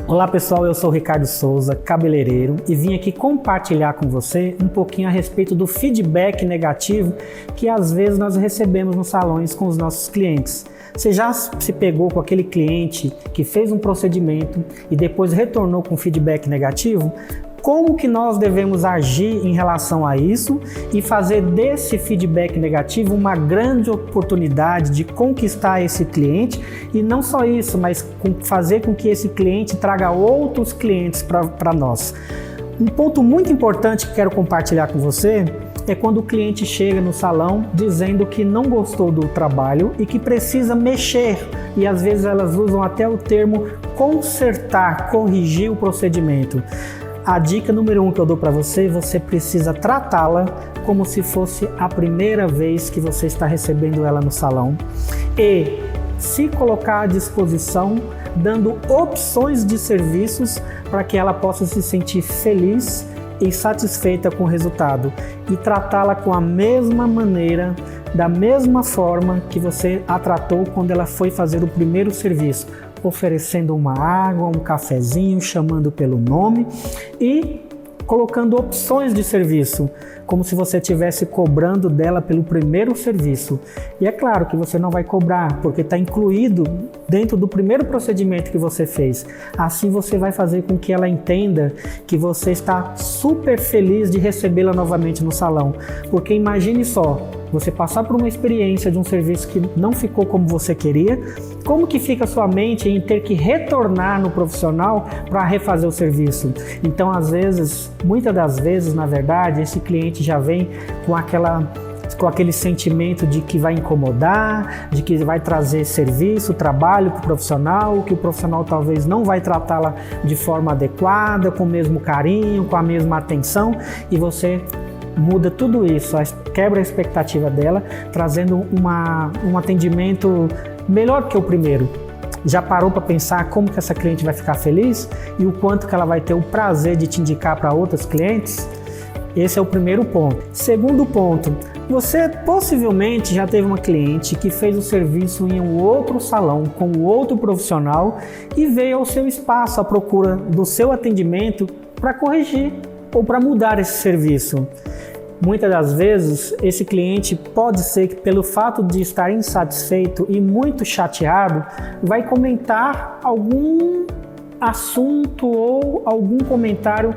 Olá pessoal, eu sou o Ricardo Souza, cabeleireiro, e vim aqui compartilhar com você um pouquinho a respeito do feedback negativo que às vezes nós recebemos nos salões com os nossos clientes. Você já se pegou com aquele cliente que fez um procedimento e depois retornou com feedback negativo? Como que nós devemos agir em relação a isso e fazer desse feedback negativo uma grande oportunidade de conquistar esse cliente, e não só isso, mas fazer com que esse cliente traga outros clientes para nós. Um ponto muito importante que quero compartilhar com você é quando o cliente chega no salão dizendo que não gostou do trabalho e que precisa mexer, e às vezes elas usam até o termo consertar, corrigir o procedimento. A dica número 1 que eu dou para você precisa tratá-la como se fosse a primeira vez que você está recebendo ela no salão e se colocar à disposição, dando opções de serviços para que ela possa se sentir feliz e satisfeita com o resultado, e tratá-la com a mesma maneira, da mesma forma que você a tratou quando ela foi fazer o primeiro serviço, oferecendo uma água, um cafezinho, chamando pelo nome e colocando opções de serviço, como se você estivesse cobrando dela pelo primeiro serviço. E é claro que você não vai cobrar, porque está incluído dentro do primeiro procedimento que você fez. Assim você vai fazer com que ela entenda que você está super feliz de recebê-la novamente no salão. Porque imagine só, você passar por uma experiência de um serviço que não ficou como você queria, como que fica a sua mente em ter que retornar no profissional para refazer o serviço? Então, às vezes, muitas das vezes, na verdade, esse cliente já vem com aquele sentimento de que vai incomodar, de que vai trazer serviço, trabalho para o profissional, que o profissional talvez não vai tratá-la de forma adequada, com o mesmo carinho, com a mesma atenção, e você muda tudo isso, quebra a expectativa dela, trazendo um atendimento melhor que o primeiro. Já parou para pensar como que essa cliente vai ficar feliz e o quanto que ela vai ter o prazer de te indicar para outros clientes? Esse é o primeiro ponto. Segundo ponto, você possivelmente já teve uma cliente que fez o serviço em um outro salão com outro profissional e veio ao seu espaço à procura do seu atendimento para corrigir ou para mudar esse serviço. Muitas das vezes, esse cliente pode ser que, pelo fato de estar insatisfeito e muito chateado, vai comentar algum assunto ou algum comentário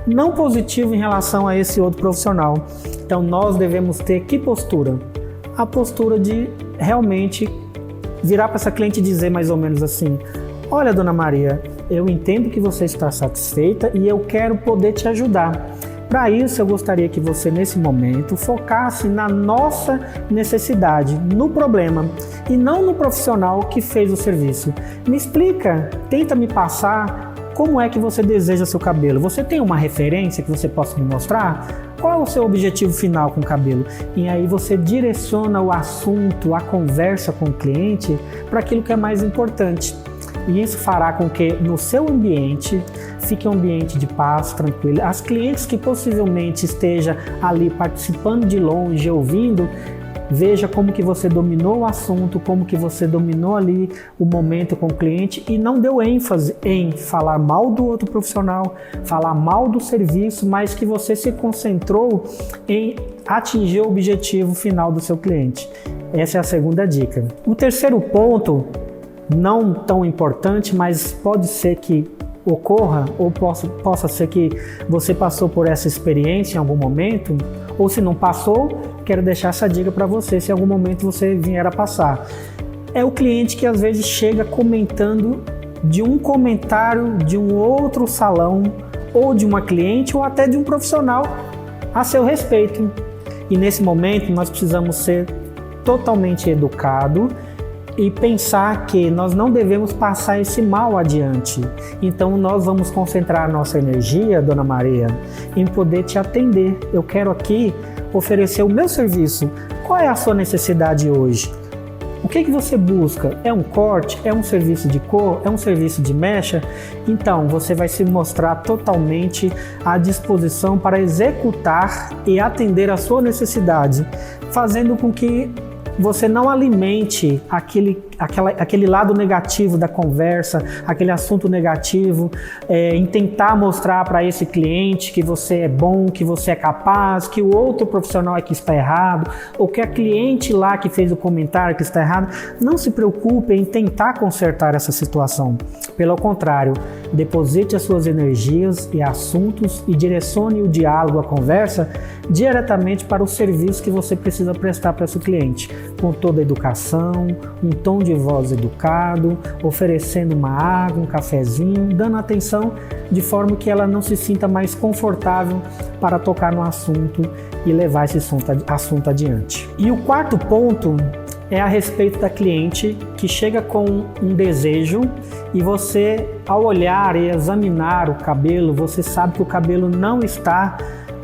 não positivo em relação a esse outro profissional. Então, nós devemos ter que postura? A postura de realmente virar para essa cliente e dizer mais ou menos assim: olha, dona Maria, eu entendo que você está satisfeita e eu quero poder te ajudar. Para isso, eu gostaria que você, nesse momento, focasse na nossa necessidade, no problema, e não no profissional que fez o serviço. Me explica, tenta me passar como é que você deseja seu cabelo. Você tem uma referência que você possa me mostrar? Qual é o seu objetivo final com o cabelo? E aí você direciona o assunto, a conversa com o cliente para aquilo que é mais importante. E isso fará com que no seu ambiente fique um ambiente de paz, tranquilo. As clientes que possivelmente esteja ali participando de longe, ouvindo, veja como que você dominou o assunto, como que você dominou ali o momento com o cliente e não deu ênfase em falar mal do outro profissional, falar mal do serviço, mas que você se concentrou em atingir o objetivo final do seu cliente. Essa é a segunda dica. O terceiro ponto, não tão importante, mas pode ser que ocorra, ou possa ser que você passou por essa experiência em algum momento, ou se não passou, quero deixar essa dica para você, se em algum momento você vier a passar. É o cliente que às vezes chega comentando de um comentário de um outro salão, ou de uma cliente, ou até de um profissional a seu respeito. E nesse momento nós precisamos ser totalmente educados e pensar que nós não devemos passar esse mal adiante. Então nós vamos concentrar nossa energia, dona Maria, em poder te atender. Eu quero aqui oferecer o meu serviço. Qual é a sua necessidade hoje? O que você busca? É um corte? É um serviço de cor? É um serviço de mecha? Então você vai se mostrar totalmente à disposição para executar e atender a sua necessidade, fazendo com que você não alimente aquele lado negativo da conversa, aquele assunto negativo, em tentar mostrar para esse cliente que você é bom, que você é capaz, que o outro profissional é que está errado, ou que a cliente lá que fez o comentário que está errado. Não se preocupe em tentar consertar essa situação. Pelo contrário, deposite as suas energias e assuntos e direcione o diálogo, a conversa, diretamente para o serviço que você precisa prestar para esse cliente, com toda a educação, um tom de voz educado, oferecendo uma água, um cafezinho, dando atenção de forma que ela não se sinta mais confortável para tocar no assunto e levar esse assunto adiante. E o quarto ponto é a respeito da cliente que chega com um desejo e você, ao olhar e examinar o cabelo, você sabe que o cabelo não está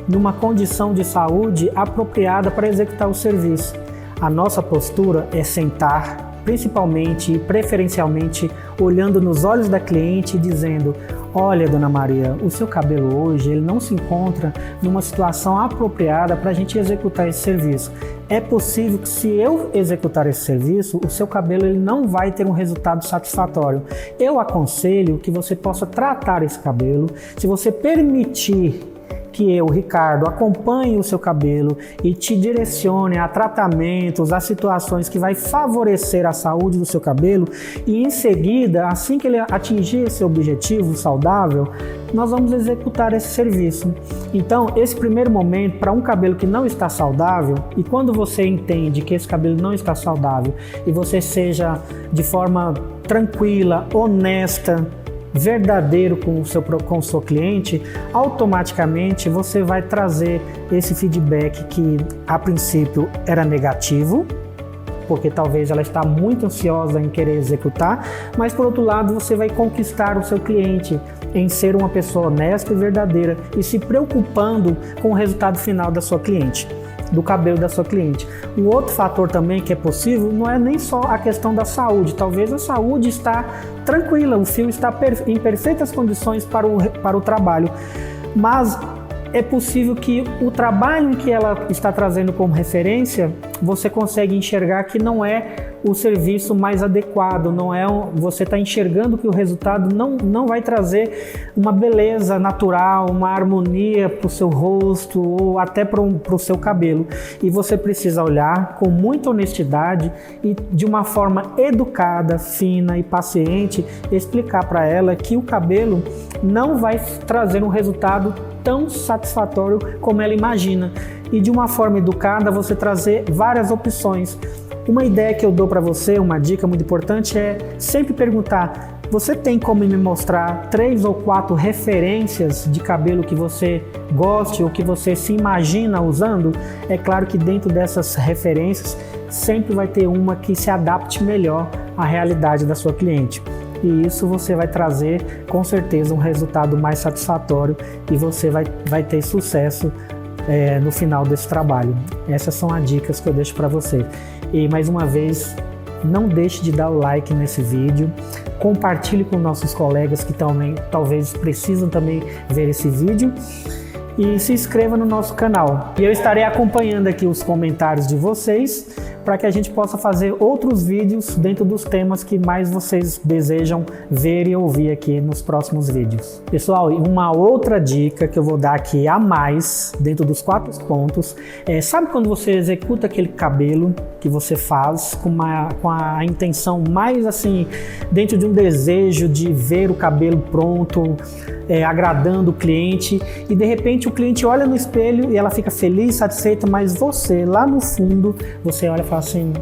numa condição de saúde apropriada para executar o serviço. A nossa postura é sentar, principalmente e preferencialmente olhando nos olhos da cliente e dizendo: olha, dona Maria, o seu cabelo hoje ele não se encontra numa situação apropriada para a gente executar esse serviço. É possível que, se eu executar esse serviço, o seu cabelo ele não vai ter um resultado satisfatório. Eu aconselho que você possa tratar esse cabelo. Se você permitir que eu, Ricardo, acompanhe o seu cabelo e te direcione a tratamentos, a situações que vai favorecer a saúde do seu cabelo, e em seguida, assim que ele atingir esse objetivo saudável, nós vamos executar esse serviço. Então, esse primeiro momento, para um cabelo que não está saudável, e quando você entende que esse cabelo não está saudável e você seja de forma tranquila, honesta, verdadeiro com o seu cliente, automaticamente você vai trazer esse feedback que a princípio era negativo, porque talvez ela está muito ansiosa em querer executar, mas por outro lado você vai conquistar o seu cliente em ser uma pessoa honesta e verdadeira e se preocupando com o resultado final da sua cliente, do cabelo da sua cliente. Um outro fator também que é possível não é nem só a questão da saúde. Talvez a saúde está tranquila, o fio está em perfeitas condições para o trabalho, mas é possível que o trabalho que ela está trazendo como referência, você consegue enxergar que não é o serviço mais adequado, você está enxergando que o resultado não vai trazer uma beleza natural, uma harmonia para o seu rosto ou até para o seu cabelo. E você precisa olhar com muita honestidade e de uma forma educada, fina e paciente, explicar para ela que o cabelo não vai trazer um resultado tão satisfatório como ela imagina. E de uma forma educada você trazer várias opções. Uma ideia que eu dou para você, uma dica muito importante, é sempre perguntar: você tem como me mostrar 3 ou 4 referências de cabelo que você goste ou que você se imagina usando? É claro que dentro dessas referências sempre vai ter uma que se adapte melhor à realidade da sua cliente. E isso você vai trazer com certeza um resultado mais satisfatório e você vai ter sucesso no final desse trabalho. Essas são as dicas que eu deixo para você. E mais uma vez, não deixe de dar o like nesse vídeo, compartilhe com nossos colegas que também talvez precisam também ver esse vídeo e se inscreva no nosso canal. E eu estarei acompanhando aqui os comentários de vocês para que a gente possa fazer outros vídeos dentro dos temas que mais vocês desejam ver e ouvir aqui nos próximos vídeos. Pessoal, uma outra dica que eu vou dar aqui a mais, dentro dos 4 pontos, sabe quando você executa aquele cabelo que você faz com a intenção mais assim, dentro de um desejo de ver o cabelo pronto, agradando o cliente, e de repente o cliente olha no espelho e ela fica feliz, satisfeita, mas você, lá no fundo, você olha e fala assim: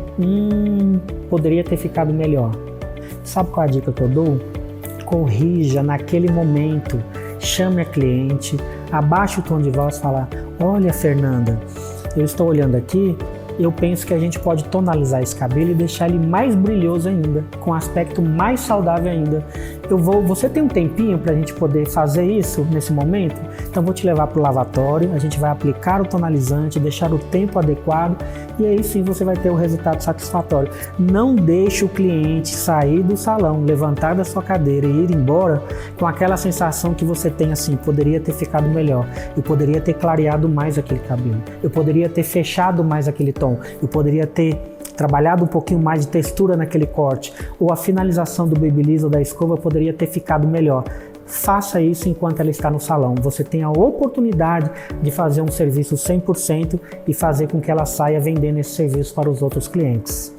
poderia ter ficado melhor. Sabe qual é a dica que eu dou? Corrija naquele momento, chame a cliente, abaixe o tom de voz e fala: olha, Fernanda, eu estou olhando aqui, eu penso que a gente pode tonalizar esse cabelo e deixar ele mais brilhoso ainda, com um aspecto mais saudável ainda. Você tem um tempinho para a gente poder fazer isso nesse momento? Então vou te levar para o lavatório, a gente vai aplicar o tonalizante, deixar o tempo adequado e aí sim você vai ter o resultado satisfatório. Não deixe o cliente sair do salão, levantar da sua cadeira e ir embora com aquela sensação que você tem assim: poderia ter ficado melhor, eu poderia ter clareado mais aquele cabelo, eu poderia ter fechado mais aquele tom, eu poderia ter trabalhado um pouquinho mais de textura naquele corte, ou a finalização do Babyliss ou da escova poderia ter ficado melhor. Faça isso enquanto ela está no salão. Você tem a oportunidade de fazer um serviço 100% e fazer com que ela saia vendendo esse serviço para os outros clientes.